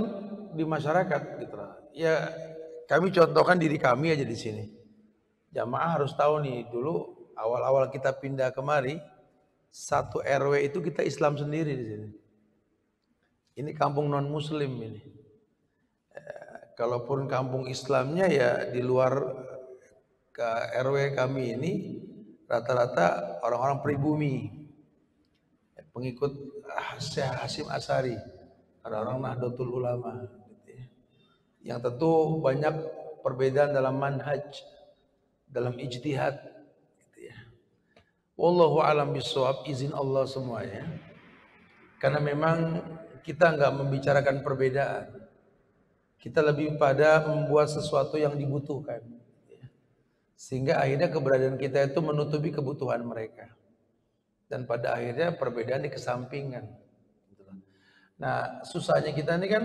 di masyarakat gitu lah. Ya kami contohkan diri kami aja di sini. Jamaah harus tahu nih, dulu awal-awal kita pindah kemari, 1 RW itu kita Islam sendiri di sini. Ini kampung non Muslim ini. Kalaupun kampung Islamnya ya di luar ke RW kami ini rata-rata orang-orang pribumi, pengikut Syekh Hasyim Asy'ari, orang-orang Nahdlatul Ulama, gitu ya. Yang tentu banyak perbedaan dalam manhaj, dalam ijtihad, gitu ya. Wallahu a'lam bishawab, izin Allah semuanya. Karena memang kita nggak membicarakan perbedaan, kita lebih pada membuat sesuatu yang dibutuhkan, sehingga akhirnya keberadaan kita itu menutupi kebutuhan mereka, dan pada akhirnya perbedaan dikesampingkan. Nah susahnya kita ini kan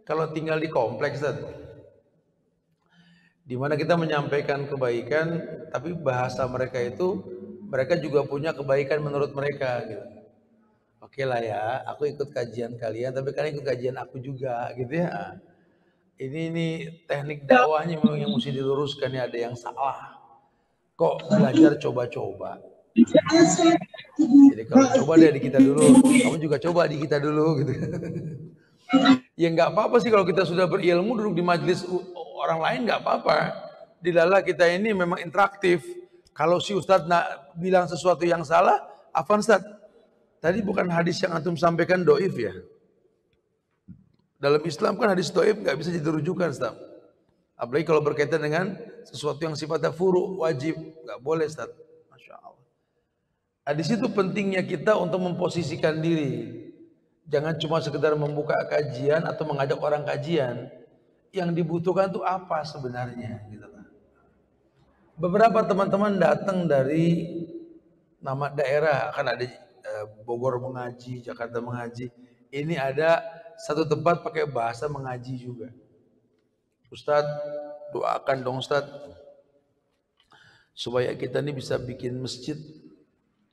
kalau tinggal di kompleks, di mana kita menyampaikan kebaikan, tapi bahasa mereka itu mereka juga punya kebaikan menurut mereka gitu. Oke lah ya, aku ikut kajian kalian, tapi kalian ikut kajian aku juga gitu ya. Ini teknik dakwahnya memang yang mesti diluruskan, ya ada yang salah. Kok belajar coba-coba. Jadi kalau coba deh di kita dulu, kamu juga coba di kita dulu gitu. Ya nggak apa-apa sih kalau kita sudah berilmu duduk di majelis orang lain, nggak apa-apa. Dilala kita ini memang interaktif. Kalau si Ustadz bilang sesuatu yang salah, afan Ustadz, tadi bukan hadis yang antum sampaikan doif ya? Dalam Islam kan hadis doif nggak bisa jadi rujukan, Ustaz. Apalagi kalau berkaitan dengan sesuatu yang sifatnya furu, wajib, nggak boleh, Ustaz. Masya Allah. Nah, di situ pentingnya kita untuk memposisikan diri. Jangan cuma sekedar membuka kajian atau mengajak orang kajian. Yang dibutuhkan itu apa sebenarnya? Gitu. Beberapa teman-teman datang dari nama daerah, akan ada Bogor mengaji, Jakarta mengaji. Ini ada satu tempat pakai bahasa mengaji juga. Ustadz, doakan dong Ustadz, supaya kita ini bisa bikin masjid.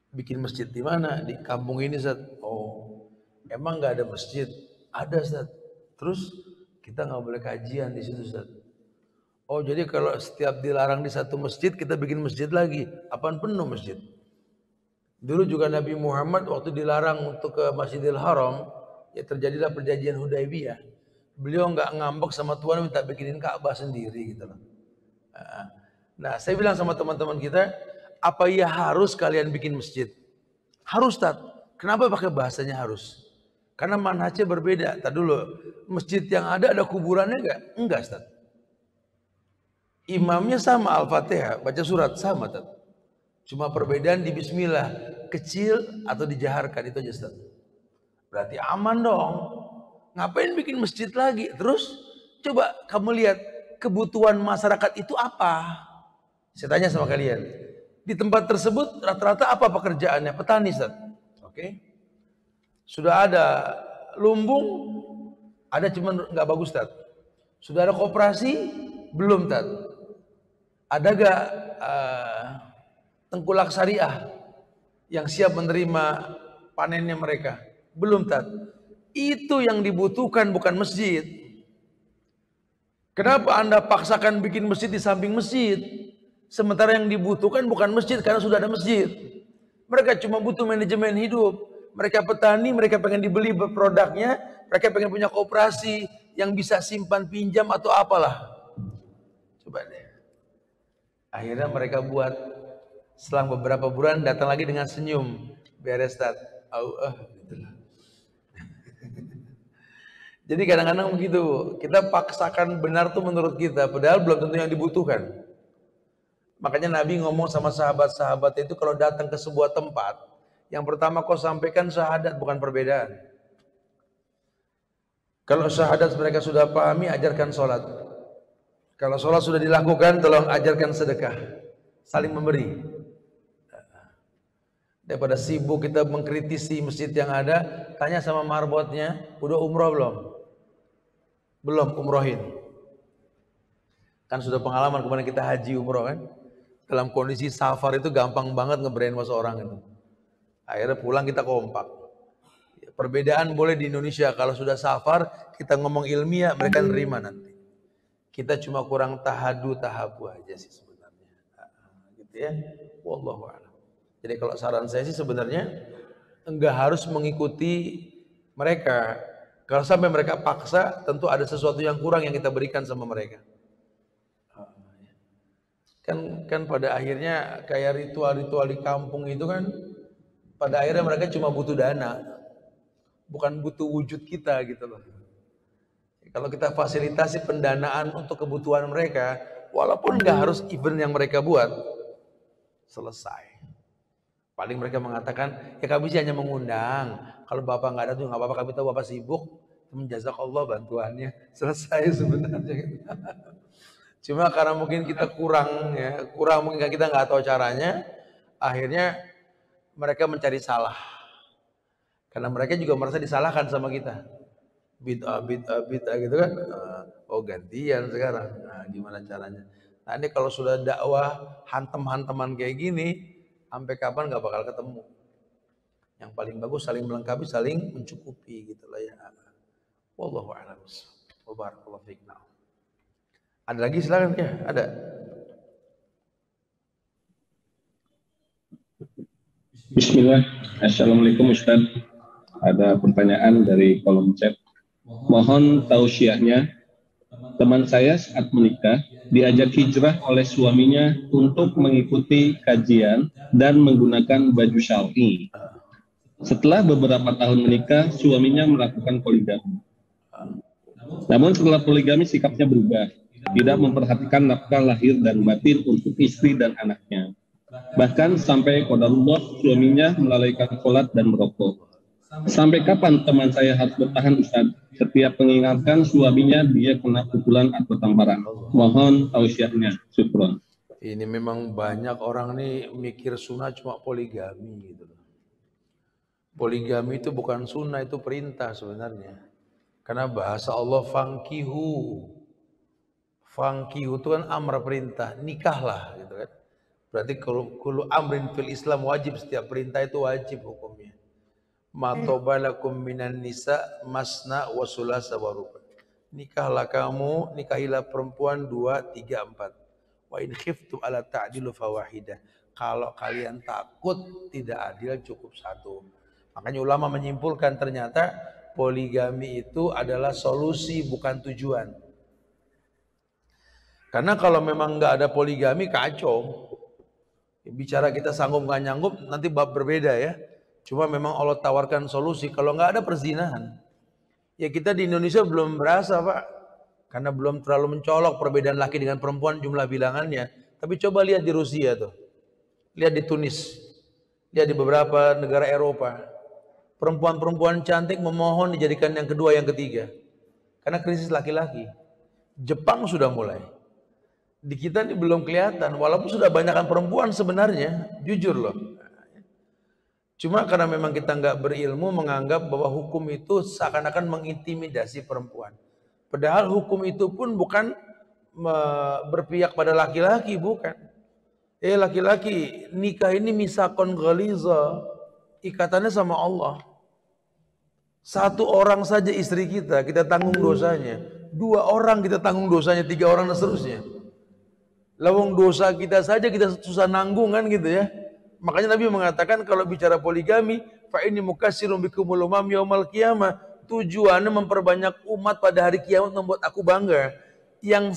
Bikin masjid di mana? Di kampung ini Ustadz. Oh, emang nggak ada masjid? Ada Ustadz. Terus kita nggak boleh kajian di situ Ustadz. Oh jadi kalau setiap dilarang di satu masjid kita bikin masjid lagi, apaan penuh masjid. Dulu juga Nabi Muhammad waktu dilarang untuk ke Masjidil Haram, ya terjadilah perjanjian Hudaybiyah. Beliau nggak ngambek sama Tuhan minta bikinin Ka'bah sendiri gitu loh. Nah saya bilang sama teman-teman kita, apa ya harus kalian bikin masjid? Harus Tat. Kenapa pakai bahasanya harus? Karena manhajnya berbeda. Tadi dulu, masjid yang ada kuburannya enggak? Enggak Tat. Imamnya sama Al-Fatihah, baca surat sama Tat. Cuma perbedaan di bismillah, kecil atau dijaharkan, itu aja Ustaz. Berarti aman dong. Ngapain bikin masjid lagi? Terus coba kamu lihat kebutuhan masyarakat itu apa? Saya tanya sama kalian. Di tempat tersebut rata-rata apa pekerjaannya? Petani Ustaz. Oke. Sudah ada lumbung, ada cuman nggak bagus Ustaz. Sudah ada koperasi? Belum Ustaz. Ada gak tengkulak syariah yang siap menerima panennya mereka? Belum Tat. Itu yang dibutuhkan, bukan masjid. Kenapa Anda paksakan bikin masjid di samping masjid? Sementara yang dibutuhkan bukan masjid, karena sudah ada masjid. Mereka cuma butuh manajemen hidup. Mereka petani, mereka pengen dibeli produknya, mereka pengen punya koperasi yang bisa simpan pinjam atau apalah. Coba deh. Akhirnya mereka buat, selang beberapa bulan datang lagi dengan senyum, beres Tat. Gitu. Jadi kadang-kadang begitu, kita paksakan benar tuh menurut kita, padahal belum tentu yang dibutuhkan. Makanya Nabi ngomong sama sahabat-sahabat itu kalau datang ke sebuah tempat, yang pertama kau sampaikan syahadat, bukan perbedaan. Kalau syahadat mereka sudah pahami, ajarkan sholat. Kalau sholat sudah dilakukan, tolong ajarkan sedekah. Saling memberi. Daripada sibuk kita mengkritisi masjid yang ada, tanya sama marbotnya, udah umroh belum? Belum, umrohin. Kan sudah pengalaman kemarin kita haji umroh kan? Dalam kondisi safar itu gampang banget nge-brainwash orang itu. Akhirnya pulang kita kompak. Perbedaan boleh di Indonesia, kalau sudah safar, kita ngomong ilmiah, mereka nerima nanti. Kita cuma kurang tahabu aja sih sebenarnya. Gitu ya. Wallahu a'lam. Jadi kalau saran saya sih sebenarnya enggak harus mengikuti mereka. Kalau sampai mereka paksa, tentu ada sesuatu yang kurang yang kita berikan sama mereka. Kan pada akhirnya kayak ritual-ritual di kampung itu kan, pada akhirnya mereka cuma butuh dana, bukan butuh wujud kita gitu loh. Kalau kita fasilitasi pendanaan untuk kebutuhan mereka, walaupun nggak harus event yang mereka buat, selesai. Paling mereka mengatakan, ya kami sih hanya mengundang. Kalau bapak nggak ada tuh nggak apa-apa, kami tahu bapak sibuk. Jazakallah bantuannya, selesai sebenarnya. Cuma karena mungkin kita kurang mungkin kita nggak tahu caranya, akhirnya mereka mencari salah. Karena mereka juga merasa disalahkan sama kita. Bid'ah gitu kan. Oh gantian sekarang. Nah, gimana caranya? Nah, ini kalau sudah dakwah hantem-hanteman kayak gini, sampai kapan nggak bakal ketemu. Yang paling bagus saling melengkapi, saling mencukupi gitu lah ya. Wallahu a'lam. Wa barakallahu fiik. Ada lagi silakan ya, ada. Bismillah. Assalamualaikum Ustaz. Ada pertanyaan dari kolom chat. Mohon tausiahnya, teman saya saat menikah diajak hijrah oleh suaminya untuk mengikuti kajian dan menggunakan baju syar'i. Setelah beberapa tahun menikah, suaminya melakukan poligami. Namun setelah poligami sikapnya berubah, tidak memperhatikan nafkah lahir dan batin untuk istri dan anaknya. Bahkan sampai qadarullah suaminya melalaikan sholat dan merokok. Sampai kapan teman saya harus bertahan Ustaz? Setiap mengingatkan suaminya dia kena pukulan atau tamparan. Mohon tausiahnya. Syukron. Ini memang banyak orang nih mikir sunnah cuma poligami gitu. Poligami itu bukan sunnah, itu perintah sebenarnya. Karena bahasa Allah fankihu. Fankihu itu kan amr, perintah, nikahlah gitu kan. Berarti kullu amrin fil Islam wajib, setiap perintah itu wajib hukumnya. Matobalakum minan nisa masna wa sulasa wa ruba. nikahlah kamu, nikahilah perempuan 2, 3, 4. Wa in khiftum ala ta'dilu fawahidah. Kalau kalian takut tidak adil cukup 1. Makanya ulama menyimpulkan ternyata poligami itu adalah solusi bukan tujuan. Karena kalau memang nggak ada poligami kacau. Bicara kita sanggup nggak nyanggup nanti bab berbeda ya. Cuma memang Allah tawarkan solusi. Kalau nggak ada perzinahan, ya kita di Indonesia belum berasa Pak. Karena belum terlalu mencolok perbedaan laki dengan perempuan jumlah bilangannya. Tapi coba lihat di Rusia tuh. Lihat di Tunis. Lihat di beberapa negara Eropa. Perempuan-perempuan cantik memohon dijadikan yang kedua, yang ketiga. Karena krisis laki-laki. Jepang sudah mulai. Di kita ini belum kelihatan, walaupun sudah banyakkan perempuan sebenarnya, jujur loh. Cuma karena memang kita nggak berilmu menganggap bahwa hukum itu seakan-akan mengintimidasi perempuan. Padahal hukum itu pun bukan berpihak pada laki-laki, bukan. Laki-laki, nikah ini misakon ghaliza, ikatannya sama Allah. 1 orang saja istri kita tanggung dosanya. 2 orang kita tanggung dosanya, 3 orang dan seterusnya. Lawang dosa kita saja kita susah nanggung kan gitu ya. Makanya Nabi mengatakan kalau bicara poligami, fa inni mukatsirun bikumul umam yaumal qiyamah. Tujuannya memperbanyak umat pada hari kiamat, membuat aku bangga. Yang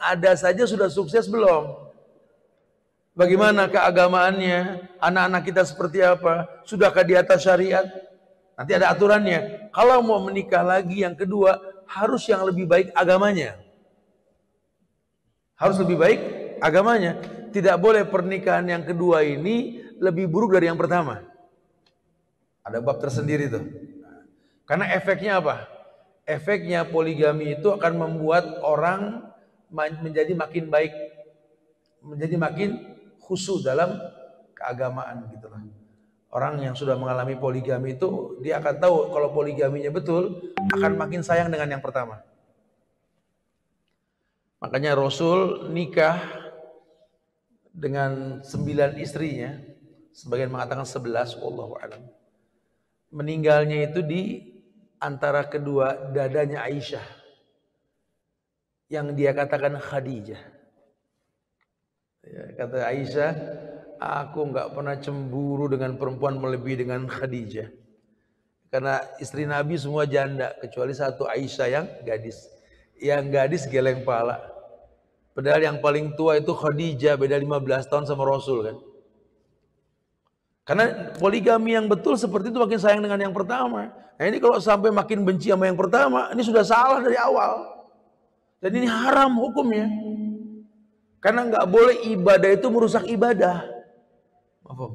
ada saja sudah sukses belum? Bagaimana keagamaannya? Anak-anak kita seperti apa? Sudahkah di atas syariat? Nanti ada aturannya. Kalau mau menikah lagi yang kedua, harus yang lebih baik agamanya. Harus lebih baik agamanya. Tidak boleh pernikahan yang kedua ini lebih buruk dari yang pertama. Ada bab tersendiri tuh. Karena efeknya apa? Efeknya poligami itu akan membuat orang menjadi makin baik. Menjadi makin khusyuk dalam keagamaan gitu lah. Orang yang sudah mengalami poligami itu dia akan tahu kalau poligaminya betul akan makin sayang dengan yang pertama. Makanya Rasul nikah dengan 9 istrinya, sebagian mengatakan 11, wallahu a'lam. Meninggalnya itu di antara kedua dadanya Aisyah, yang dia katakan Khadijah. Ya, kata Aisyah, aku nggak pernah cemburu dengan perempuan melebihi dengan Khadijah. Karena istri Nabi semua janda, kecuali 1 Aisyah yang gadis. Yang gadis geleng pala. Padahal yang paling tua itu Khadijah, beda 15 tahun sama Rasul kan. Karena poligami yang betul seperti itu makin sayang dengan yang pertama. Nah ini kalau sampai makin benci sama yang pertama, ini sudah salah dari awal. Dan ini haram hukumnya. Karena nggak boleh ibadah itu merusak ibadah. Maaf.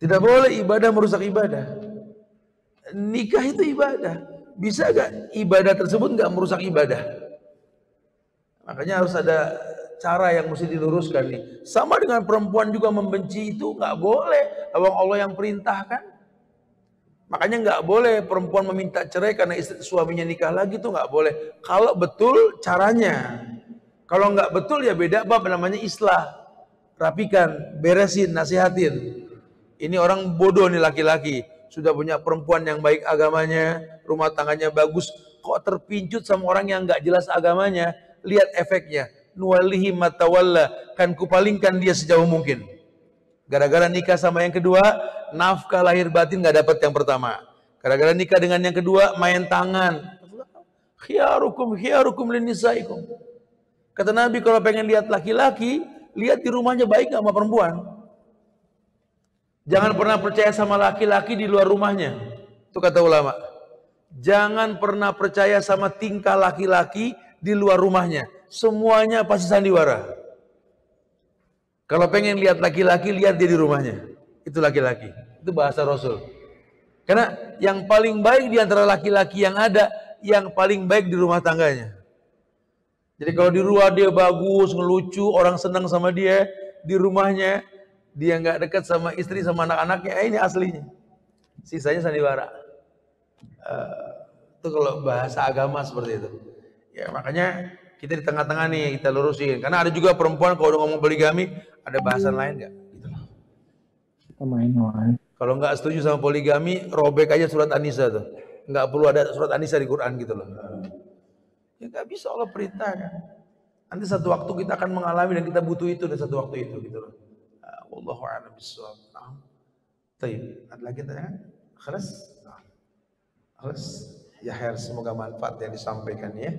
Tidak boleh ibadah merusak ibadah. Nikah itu ibadah. Bisa gak ibadah tersebut nggak merusak ibadah? Makanya harus ada cara yang mesti diluruskan nih. Sama dengan perempuan juga membenci itu nggak boleh. Abang Allah yang perintahkan. Makanya nggak boleh perempuan meminta cerai karena suaminya nikah lagi itu nggak boleh. Kalau betul caranya. Kalau nggak betul ya beda bab, namanya islah. Rapikan, beresin, nasihatin. Ini orang bodoh nih laki-laki. Sudah punya perempuan yang baik agamanya, rumah tangganya bagus. Kok terpincut sama orang yang nggak jelas agamanya? Lihat efeknya. Nuwalihi matawalla, kan kupalingkan dia sejauh mungkin. Gara-gara nikah sama yang kedua, nafkah lahir batin nggak dapat yang pertama. Gara-gara nikah dengan yang kedua, main tangan. Khiyarukum linisaikum. Kata Nabi kalau pengen lihat laki-laki, lihat di rumahnya baik nggak sama perempuan. Jangan pernah percaya sama laki-laki di luar rumahnya. Itu kata ulama. Jangan pernah percaya sama tingkah laki-laki di luar rumahnya. Semuanya pasti sandiwara. Kalau pengen lihat laki-laki, lihat dia di rumahnya. Itu laki-laki. Itu bahasa Rasul. Karena yang paling baik di antara laki-laki yang ada, yang paling baik di rumah tangganya. Jadi kalau di luar dia bagus, ngelucu, orang senang sama dia, di rumahnya dia nggak dekat sama istri, sama anak-anaknya, ini aslinya. Sisanya sandiwara. Itu kalau bahasa agama seperti itu. Ya makanya kita di tengah-tengah nih kita lurusin. Karena ada juga perempuan kalau udah ngomong poligami ada bahasan lain nggak? Gitu. Kalau nggak setuju sama poligami, robek aja surat An-Nisa tuh. Nggak perlu ada surat An-Nisa di Quran gitu loh. Ya nggak bisa Allah perintahkan. Nanti satu waktu kita akan mengalami dan kita butuh itu dan satu waktu itu gitu loh. Wallahu a'lam bishawab. Baik, ada lagi tanya? Khalas? Khalas? Ya khair, semoga manfaat yang disampaikan ya.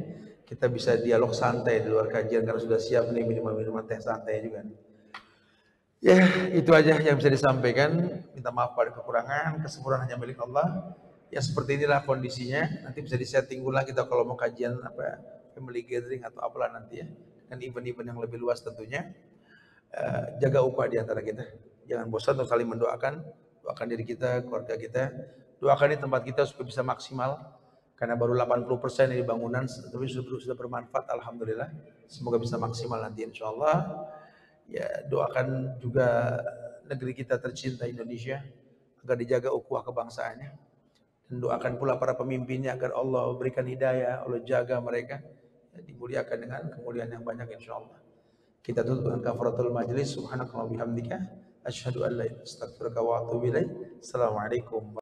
Kita bisa dialog santai di luar kajian karena sudah siap nih minuman-minuman teh santai juga. Ya, itu aja yang bisa disampaikan. Minta maaf pada kekurangan, kesempurnaan hanya milik Allah. Ya seperti inilah kondisinya. Nanti bisa disetting ulang kita kalau mau kajian apa family gathering atau apalah nanti ya. Dan event-event yang lebih luas tentunya. Jaga ukhuwah di antara kita. Jangan bosan untuk saling mendoakan. Doakan diri kita, keluarga kita. Doakan di tempat kita supaya bisa maksimal. Karena baru 80% ini bangunan, tapi sudah bermanfaat, alhamdulillah. Semoga bisa maksimal nanti insyaallah. Ya, doakan juga negeri kita tercinta Indonesia agar dijaga ukhuwah kebangsaannya. Dan doakan pula para pemimpinnya agar Allah berikan hidayah, Allah jaga mereka, ya, dimuliakan dengan kemuliaan yang banyak insyaallah. Kita tutup dengan kafaratul majlis. Subhanakallahumma bihamdika asyhadu an la ilaha illa anta astaghfiruka wa atubu ilaik. Assalamualaikum.